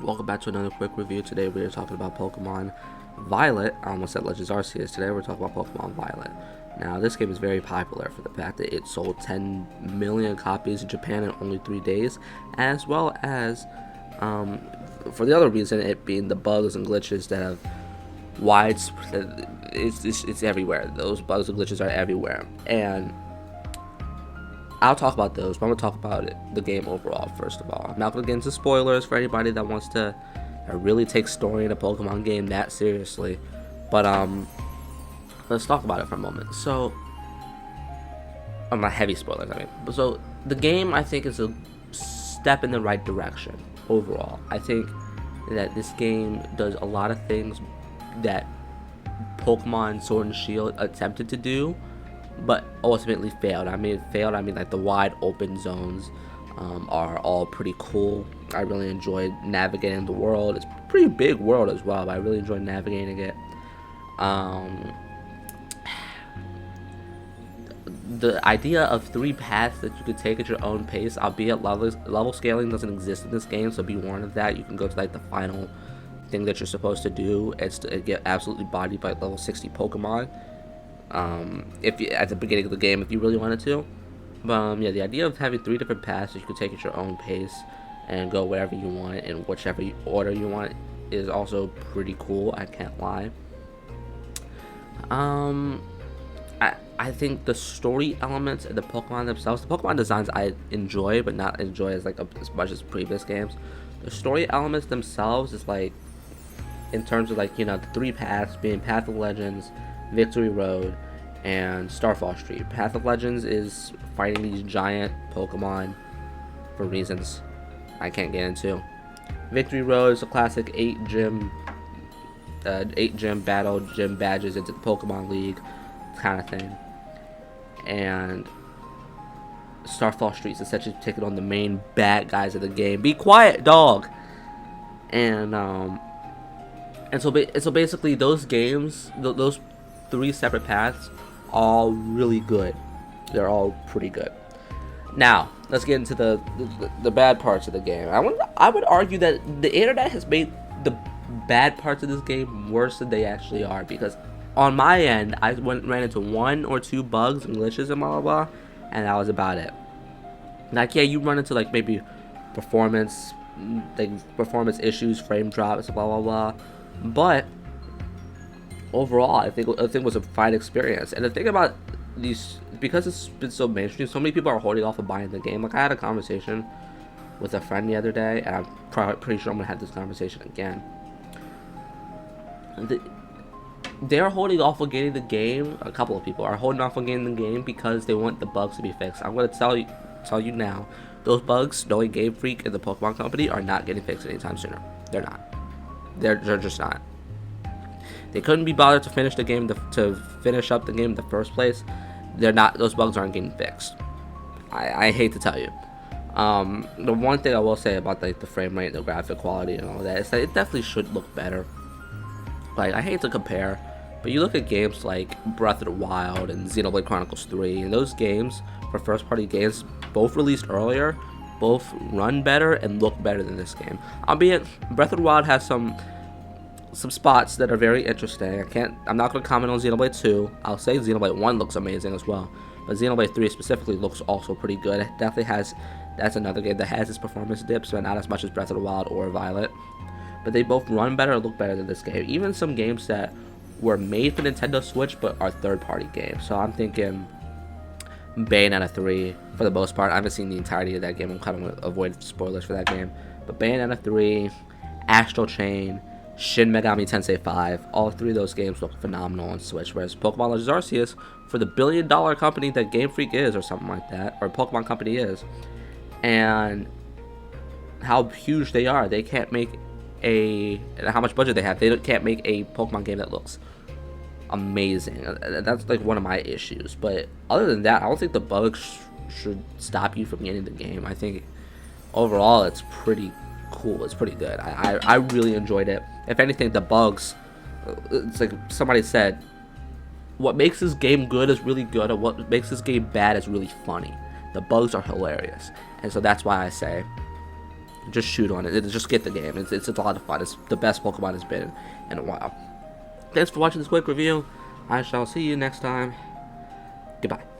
Welcome back to another quick review. Today we are talking about Pokemon Violet. I almost said Legends Arceus. Today we're talking about Pokemon Violet. Now this game is very popular for the fact that it sold 10 million copies in Japan in only 3 days, as well as for the other reason, it being the bugs and glitches that have widespread. It's everywhere. Those bugs and glitches are everywhere, and I'll talk about those, but I'm going to talk about the game overall, first of all. I'm not going to get into spoilers for anybody that wants to really take story in a Pokemon game that seriously. But, let's talk about it for a moment. So, I'm not heavy spoilers, I mean. So, the game, I think, is a step in the right direction overall. I think that this game does a lot of things that Pokemon Sword and Shield attempted to do, but ultimately failed. I mean, like the wide open zones are all pretty cool. I really enjoyed navigating the world. It's a pretty big world as well, but I really enjoyed navigating it. The idea of 3 paths that you could take at your own pace, albeit level scaling doesn't exist in this game, so be warned of that. You can go to like the final thing that you're supposed to do. It's to get absolutely bodied by level 60 Pokemon. If you, at the beginning of the game, if you really wanted to. But yeah, the idea of having 3 different paths that you can take at your own pace and go wherever you want in whichever order you want is also pretty cool. I can't lie. I think the story elements and the Pokemon themselves, the Pokemon designs I enjoy, but not enjoy as like as much as previous games. The story elements themselves is like, in terms of like, the 3 paths being Path of Legends, Victory Road, and Starfall Street. Path of Legends is fighting these giant Pokemon for reasons I can't get into. Victory Road is a classic 8 gym battle, gym badges into the Pokemon League kind of thing. And Starfall Street is essentially taking on the main bad guys of the game. Be quiet, dog! And so basically those games, those 3 separate paths, all really good. They're all pretty good. Now let's get into the bad parts of the game. I would argue that the internet has made the bad parts of this game worse than they actually are, because on my end I ran into 1 or 2 bugs and glitches and blah blah blah, and that was about it. Like, yeah, you run into like maybe performance issues, frame drops, blah blah blah, but overall I think it was a fine experience. And the thing about these, because it's been so mainstream, so many people are holding off of buying the game. Like, I had a conversation with a friend the other day, and I'm pretty sure I'm gonna have this conversation again. They're holding off on getting the game. A couple of people are holding off on getting the game because they want the bugs to be fixed. I'm gonna tell you now, those bugs, knowing Game Freak and the Pokemon Company, are not getting fixed anytime sooner. They're not. They're just not. They couldn't be bothered to finish the game to finish up the game in the first place. They're not. Those bugs aren't getting fixed. I hate to tell you. The one thing I will say about like the frame rate, the graphic quality, and all that is that it definitely should look better. Like, I hate to compare, but you look at games like Breath of the Wild and Xenoblade Chronicles 3, and those games, for first-party games, both released earlier, both run better and look better than this game. Albeit, Breath of the Wild has some spots that are very interesting. I'm not going to comment on Xenoblade 2. I'll say Xenoblade 1 looks amazing as well, but Xenoblade 3 specifically looks also pretty good. It definitely has, that's another game that has its performance dips, but not as much as Breath of the Wild or Violet. But they both run better and look better than this game. Even some games that were made for Nintendo Switch but are third-party games. So I'm thinking Bayonetta 3, for the most part. I haven't seen the entirety of that game. I'm kind of going to avoid spoilers for that game. But Bayonetta 3, Astral Chain, Shin Megami Tensei 5, all 3 of those games look phenomenal on Switch. Whereas Pokemon Legends Arceus, for the billion-dollar company that Game Freak is, or something like that, or Pokemon Company is, and how huge they are, they can't make how much budget they have. They can't make a Pokemon game that looks amazing. That's like one of my issues. But other than that, I don't think the bugs should stop you from getting the game. I think overall it's pretty cool. It's pretty good. I really enjoyed it. If anything, the bugs, it's like somebody said, what makes this game good is really good, and what makes this game bad is really funny. The bugs are hilarious, and so that's why I say Just shoot on it. Just get the game. It's a lot of fun. It's the best Pokemon has been in a while. Thanks for watching this quick review. I shall see you next time. Goodbye.